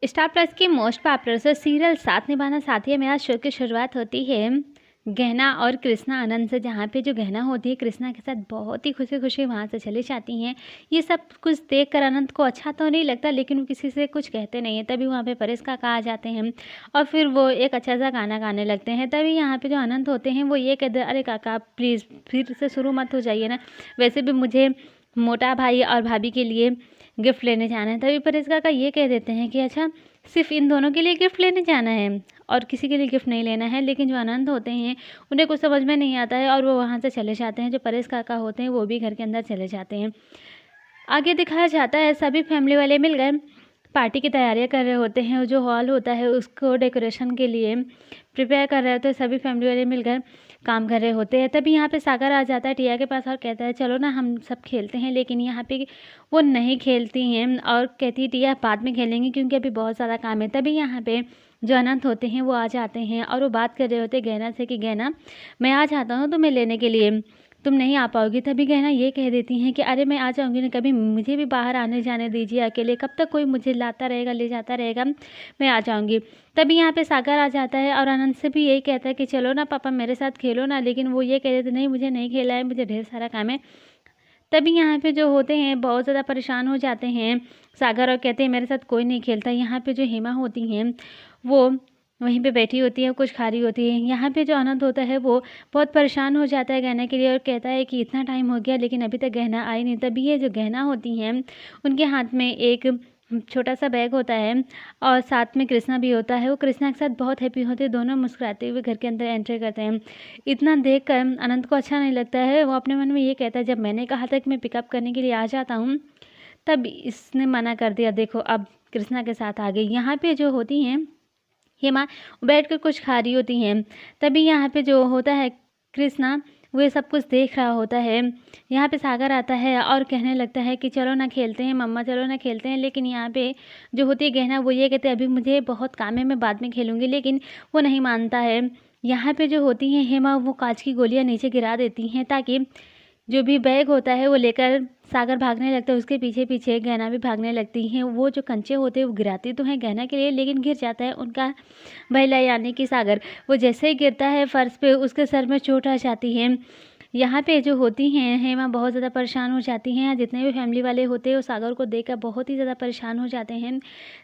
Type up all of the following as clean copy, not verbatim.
Star plus की most popular से serial साथ निभाना साथी है मेरा शो की शुरुआत होती है गहना और कृष्णा आनंद से, जहाँ पे जो गहना होती है कृष्णा के साथ बहुत ही खुशी खुशी वहाँ से चली जाती हैं। ये सब कुछ देखकर आनंद को अच्छा तो नहीं लगता, लेकिन वो किसी से कुछ कहते नहीं हैं। तभी वहाँ पे परेश काका आ जाते हैं और फिर वो एक अच्छा सा गाना गाने लगते हैं। तभी यहाँ पे जो आनंद होते हैं वो ये कहते हैं, अरे काका प्लीज़ फिर से शुरू मत हो जाइए ना, वैसे भी मुझे मोटा भाई और भाभी के लिए गिफ्ट लेने जाना है। तभी परेश काका ये कह देते हैं कि अच्छा सिर्फ इन दोनों के लिए गिफ्ट लेने जाना है और किसी के लिए गिफ्ट नहीं लेना है। लेकिन जो आनंद होते हैं उन्हें कुछ समझ में नहीं आता है और वो वहाँ से चले जाते हैं। जो परेश काका होते हैं वो भी घर के अंदर चले जाते हैं। आगे दिखाया जाता है सभी फैमिली वाले मिल गए पार्टी की तैयारियां कर रहे होते हैं। जो हॉल होता है उसको डेकोरेशन के लिए प्रिपेयर कर रहे होते हैं। सभी फैमिली वाले मिलकर काम कर रहे होते हैं। तभी यहाँ पे सागर आ जाता है टिया के पास और कहता है चलो ना हम सब खेलते हैं, लेकिन यहाँ पे वो नहीं खेलती हैं और कहती है टिया बाद में खेलेंगे क्योंकि अभी बहुत ज़्यादा काम है। तभी यहाँ पे जो अनंत होते हैं वो आ जाते हैं और वो बात कर रहे होते हैं गहना से कि गहना मैं आ जाता हूँ तुम्हें लेने के लिए, तुम नहीं आ पाओगी। तभी गहना ये कह देती हैं कि अरे मैं आ जाऊंगी ना, कभी मुझे भी बाहर आने जाने दीजिए अकेले, कब तक कोई मुझे लाता रहेगा ले जाता रहेगा, मैं आ जाऊंगी। तभी यहाँ पे सागर आ जाता है और आनंद से भी यही कहता है कि चलो ना पापा मेरे साथ खेलो ना, लेकिन वो ये कह देते नहीं मुझे नहीं खेला है, मुझे ढेर सारा काम है। तभी यहाँ पे जो होते हैं बहुत ज़्यादा परेशान हो जाते हैं सागर और कहते हैं मेरे साथ कोई नहीं खेलता। यहाँ पे जो हेमा होती हैं वो वहीं पे बैठी होती है, कुछ खा रही होती है। यहाँ पे जो आनंद होता है वो बहुत परेशान हो जाता है गहना के लिए और कहता है कि इतना टाइम हो गया लेकिन अभी तक गहना आई नहीं। तभी ये जो गहना होती हैं उनके हाथ में एक छोटा सा बैग होता है और साथ में कृष्णा भी होता है। वो कृष्णा के साथ बहुत हैप्पी होते हैं, दोनों मुस्कुराते हुए घर के अंदर एंटर करते हैं। इतना देखकर आनंद को अच्छा नहीं लगता है। वो अपने मन में ये कहता है जब मैंने कहा था कि मैं पिकअप करने के लिए आ जाता हूँ तब इसने मना कर दिया, देखो अब कृष्णा के साथ आ गई। यहाँ पे जो होती हैं हेमा बैठ कर कुछ खा रही होती हैं। तभी यहाँ पे जो होता है कृष्णा वो ये सब कुछ देख रहा होता है। यहाँ पे सागर आता है और कहने लगता है कि चलो ना खेलते हैं मम्मा, चलो ना खेलते हैं। लेकिन यहाँ पे जो होती है गहना वो ये कहते हैं अभी मुझे बहुत काम है, मैं बाद में खेलूँगी, लेकिन वो नहीं मानता है। यहाँ पे जो होती हैं हेमा वो कांच की गोलियाँ नीचे गिरा देती हैं ताकि जो भी बैग होता है वो लेकर सागर भागने लगता है, उसके पीछे पीछे गहना भी भागने लगती हैं। वो जो कंचे होते हैं वो गिराती तो हैं गहना के लिए, लेकिन गिर जाता है उनका भैला यानी कि सागर। वो जैसे ही गिरता है फर्श पे उसके सर में चोट आ जाती है। यहाँ पे जो होती हैं हेमा बहुत ज़्यादा परेशान हो जाती हैं। जितने भी फैमिली वाले होते हैं वो सागर को देखकर बहुत ही ज़्यादा परेशान हो जाते हैं।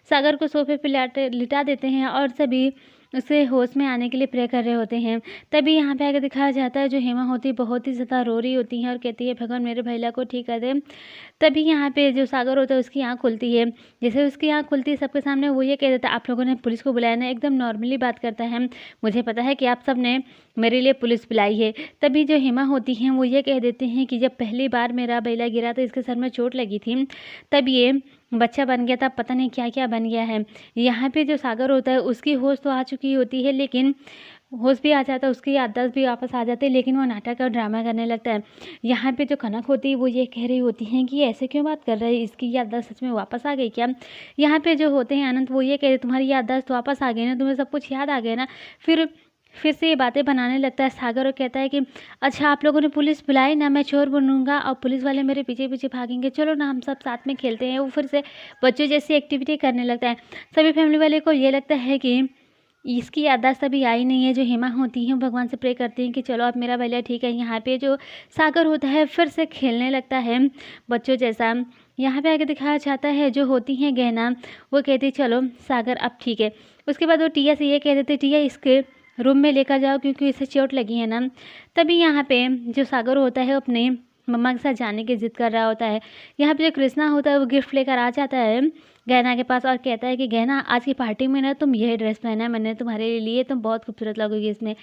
सागर को सोफे पे लिटा देते हैं और सभी उसे होश में आने के लिए प्रे कर रहे होते हैं। तभी यहाँ पे आगे दिखाया जाता है जो हेमा होती है बहुत ही ज़्यादा रो रही होती है और कहती है भगवान मेरे भैया को ठीक कर दे। तभी यहाँ पे जो सागर होता है उसकी आँख खुलती है। जैसे उसकी आँख खुलती है सबके सामने वो ये कह देता है आप लोगों ने पुलिस को बुलाया ना, एकदम नॉर्मली बात करता है, मुझे पता है कि आप सब ने मेरे लिए पुलिस बुलाई है। तभी जो हेमा होती हैं वो ये कह देते हैं कि जब पहली बार मेरा बैला गिरा तो इसके सर में चोट लगी थी, तब ये बच्चा बन गया था, पता नहीं क्या क्या बन गया है। यहाँ पे जो सागर होता है उसकी होश तो आ चुकी होती है, लेकिन होश भी आ जाता है, उसकी याददाश्त भी वापस आ जाती है, लेकिन वो नाटक और ड्रामा करने लगता है। यहाँ पे जो कनक होती है वो ये कह रही होती हैं कि ऐसे क्यों बात कर रहे हैं, इसकी याददाश्त सच में वापस आ गई क्या। यहाँ पे जो होते हैं अनंत वो ये कह रहे तुम्हारी याददाश्त वापस आ गई ना, तुम्हें सब कुछ याद आ गया ना। फिर से ये बातें बनाने लगता है सागर और कहता है कि अच्छा आप लोगों ने पुलिस बुलाई ना, मैं चोर बनूंगा और पुलिस वाले मेरे पीछे पीछे भागेंगे, चलो ना हम सब साथ में खेलते हैं। वो फिर से बच्चों जैसी एक्टिविटी करने लगता है। सभी फैमिली वाले को ये लगता है कि इसकी याददाश्त अभी आई नहीं है। जो हेमा होती हैं भगवान से प्रे करती हैं कि चलो अब मेरा भैया ठीक है। यहाँ पे जो सागर होता है फिर से खेलने लगता है बच्चों जैसा। यहाँ पे आगे दिखाया जाता है जो होती हैं गहना वो कहती चलो सागर अब ठीक है। उसके बाद वो टिया से ये कह देते टिया इसके रूम में लेकर जाओ क्योंकि इसे चोट लगी है ना। तभी यहाँ पे जो सागर होता है अपने मम्मा के साथ जाने की जिद कर रहा होता है। यहाँ पे जो कृष्णा होता है वो गिफ्ट लेकर आ जाता है गहना के पास और कहता है कि गहना आज की पार्टी में ना तुम यही ड्रेस पहना है, मैंने तुम्हारे लिए, तुम बहुत खूबसूरत लगोगी इसमें।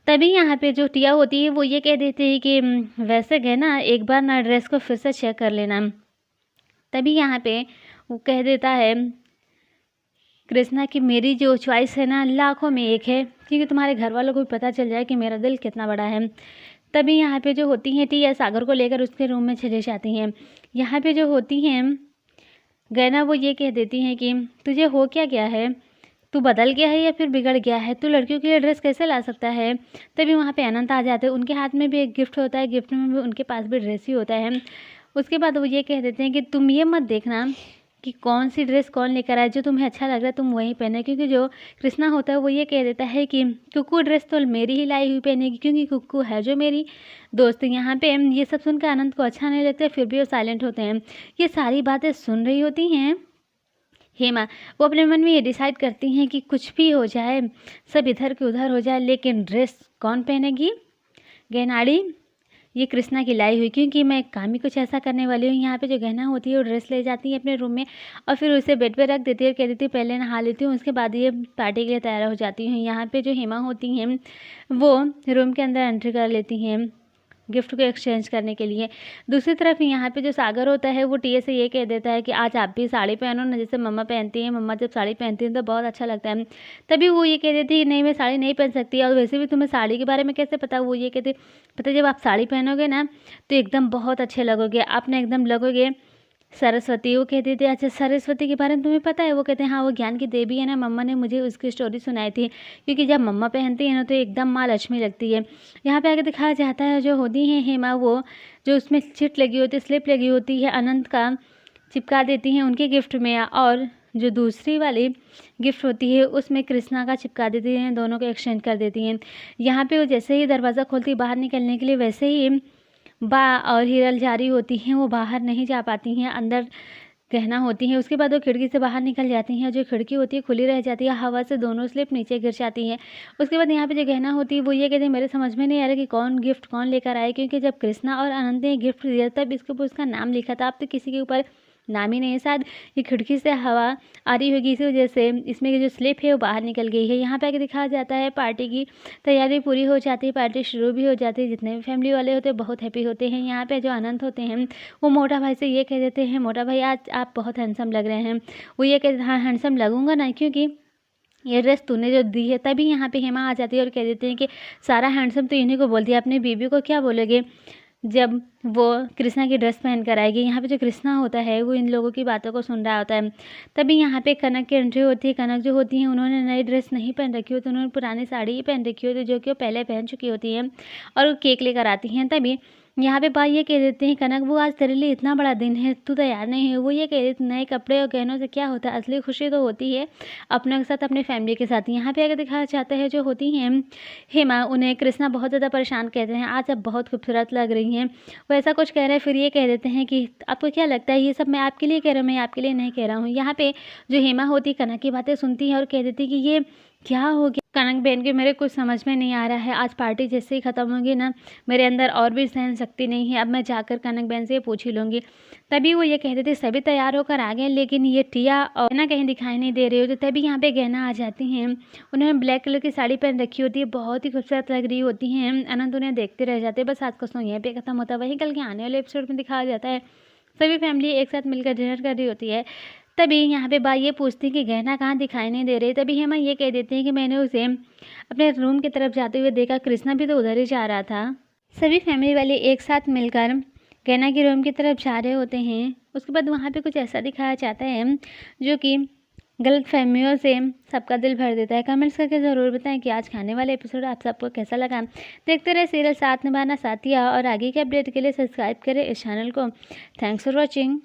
तभी यहाँ पे जो टिया होती है वो ये कह देती है कि वैसे गहना एक बार ना ड्रेस को फिर से चेक कर लेना। तभी यहाँ पे वो कह देता है कृष्णा कि मेरी जो चॉइस है ना लाखों में एक है, क्योंकि तुम्हारे घर वालों को भी पता चल जाए कि मेरा दिल कितना बड़ा है। तभी यहाँ पे जो होती हैं टिया सागर को लेकर उसके रूम में चले जाती हैं। यहाँ पे जो होती हैं गहना वो ये कह देती हैं कि तुझे हो क्या गया है, तू बदल गया है या फिर बिगड़ गया है, तू लड़कियों के लिए ड्रेस कैसे ला सकता है। तभी वहाँ पे अनंत आ जाते हैं, उनके हाथ में भी एक गिफ्ट होता है, गिफ्ट में भी उनके पास भी ड्रेस ही होता है। उसके बाद वो ये कह देते हैं कि तुम ये मत देखना कि कौन सी ड्रेस कौन लेकर आए, जो तुम्हें अच्छा लग रहा है तुम वही पहने, क्योंकि जो कृष्णा होता है वो ये कह देता है कि कुक्कू ड्रेस तो मेरी ही लाई हुई पहनेगी, क्योंकि कुक्कू है जो मेरी दोस्त। यहाँ पे ये सब सुनकर आनंद को अच्छा नहीं लगता, फिर भी वो साइलेंट होते हैं। ये सारी बातें सुन रही होती हैं हेमा। वो अपने मन में ये डिसाइड करती हैं कि कुछ भी हो जाए, सब इधर के उधर हो जाए, लेकिन ड्रेस कौन पहनेगी? गहनाड़ी ये कृष्णा की लाई हुई, क्योंकि मैं काम ही कुछ ऐसा करने वाली हूँ। यहाँ पे जो गहना होती है वो ड्रेस ले जाती है अपने रूम में और फिर उसे बेड पे रख देती है और कह देती है पहले नहा लेती हूँ, उसके बाद ये पार्टी के लिए तैयार हो जाती हूँ। यहाँ पे जो हेमा होती हैं वो रूम के अंदर एंट्री कर लेती हैं गिफ्ट को एक्सचेंज करने के लिए। दूसरी तरफ यहाँ पे जो सागर होता है वो टीए से ये कह देता है कि आज आप भी साड़ी पहनो ना, जैसे मम्मा पहनती हैं। मम्मा जब साड़ी पहनती हैं तो बहुत अच्छा लगता है। तभी वो ये कह देती है कि नहीं मैं साड़ी नहीं पहन सकती, और वैसे भी तुम्हें साड़ी के बारे में कैसे पता? वो ये कहती पता जब आप साड़ी पहनोगे ना तो एकदम बहुत अच्छे लगोगे, आप ना एकदम लगोगे सरस्वती। वो कहती थी अच्छा सरस्वती के बारे में तुम्हें पता है? वो कहते हैं हाँ वो ज्ञान की देवी है ना, मम्मा ने मुझे उसकी स्टोरी सुनाई थी, क्योंकि जब मम्मा पहनती है ना तो एकदम माँ लक्ष्मी लगती है। यहाँ पे आगे दिखाया जाता है जो होती है हेमा, वो जो उसमें चिट लगी होती है, स्लिप लगी होती है अनंत का चिपका देती हैं उनके गिफ्ट में, और जो दूसरी वाली गिफ्ट होती है उसमें कृष्णा का चिपका देती हैं, दोनों को एक्सचेंज कर देती हैं। यहाँ पे वो जैसे ही दरवाज़ा खोलती बाहर निकलने के लिए, वैसे ही बा और हिरल जारी होती हैं, वो बाहर नहीं जा पाती हैं, अंदर गहना होती हैं। उसके बाद वो खिड़की से बाहर निकल जाती हैं, जो खिड़की होती है खुली रह जाती है, हवा से दोनों स्लिप नीचे गिर जाती हैं। उसके बाद यहाँ पे जो गहना होती है वो ये कहती है मेरे समझ में नहीं आ रहा कि कौन गिफ्ट कौन लेकर आए, क्योंकि जब कृष्णा और अनंत ने गिफ्ट दिया तब इसके ऊपर उसका नाम लिखा था, अब तो किसी के ऊपर नाम ही नहीं है। शायद ये खिड़की से हवा आ रही होगी, इसी वजह से इसमें जो स्लिप है वो बाहर निकल गई है। यहाँ पे आके दिखाया जाता है पार्टी की तैयारी पूरी हो जाती है, पार्टी शुरू भी हो जाती है। जितने भी फैमिली वाले होते हैं बहुत हैप्पी होते हैं। यहाँ पे जो अनंत होते हैं वो मोटा भाई से ये कह देते हैं मोटा भाई आज आप बहुत हैंडसम लग रहे हैं। वो ये कहते हैं हाँ हैंडसम लगूंगा ना, क्योंकि ये ड्रेस तूने जो दी है। तभी यहाँ पे हेमा आ जाती है और कह देते हैं कि सारा हैंडसम तो इन्हीं को बोलती है, अपनी बीबी को क्या बोलोगे जब वो कृष्णा की ड्रेस पहन कर आएगी। यहाँ पे जो कृष्णा होता है वो इन लोगों की बातों को सुन रहा होता है। तभी यहाँ पे कनक की एंट्री होती है। कनक जो होती हैं उन्होंने नई ड्रेस नहीं पहन रखी होती, उन्होंने पुरानी साड़ी ही पहन रखी होती, जो कि वो पहले पहन चुकी होती हैं, और वो केक लेकर आती हैं। तभी यहाँ पे भाई ये कह देते हैं कनक वो आज तेरे लिए इतना बड़ा दिन है, तू तैयार नहीं है। वो ये कह देते नए कपड़े और गहनों से क्या होता है, असली खुशी तो होती है अपनों के साथ, अपनी फैमिली के साथ। यहाँ पे अगर दिखाया जाता है जो होती हैं हेमा, उन्हें कृष्णा बहुत ज़्यादा परेशान कहते हैं आज आप बहुत खूबसूरत लग रही हैं, वो ऐसा कुछ कह रहे हैं। फिर ये कह देते हैं कि आपको क्या लगता है ये सब मैं आपके लिए कह रहा हूँ, मैं आपके लिए नहीं कह रहा हूँ। यहाँ पे जो हेमा होती कनक की बातें सुनती है और कह देती कि ये क्या हो गया कनक बहन के, मेरे कुछ समझ में नहीं आ रहा है। आज पार्टी जैसे ही ख़त्म होगी ना मेरे अंदर और भी सहन शक्ति नहीं है, अब मैं जाकर कनक बहन से पूछ ही लूँगी। तभी वो ये कहते थे सभी तैयार होकर आ गए, लेकिन ये टिया और ना कहीं दिखाई नहीं दे रही होती। तभी यहाँ पे गहना आ जाती हैं, उन्होंने ब्लैक कलर की साड़ी पहन रखी होती है, बहुत ही खूबसूरत लग रही होती हैं। अनंत उन्हें देखते रह जाते हैं। बस आज का सॉन्ग यहीं पे खत्म होता है। वहीं कल के आने वाले एपिसोड में दिखाया जाता है सभी फैमिली एक साथ मिलकर डिनर कर रही होती है। तभी यहाँ पे बा ये पूछती कि गहना कहाँ दिखाई नहीं दे रही। तभी हेमा ये कह देती है कि मैंने उसे अपने रूम की तरफ जाते हुए देखा, कृष्णा भी तो उधर ही जा रहा था। सभी फैमिली वाले एक साथ मिलकर गहना के रूम की तरफ जा रहे होते हैं। उसके बाद वहाँ पे कुछ ऐसा दिखाया जाता है जो कि गलत फहमियों से सबका दिल भर देता है। कमेंट्स करके ज़रूर बताएं कि आज खाने वाले एपिसोड आप सबको कैसा लगा। देखते रहे सीरियल साथ निभाना साथिया, और आगे के अपडेट के लिए सब्सक्राइब करें इस चैनल को। Thanks for watching.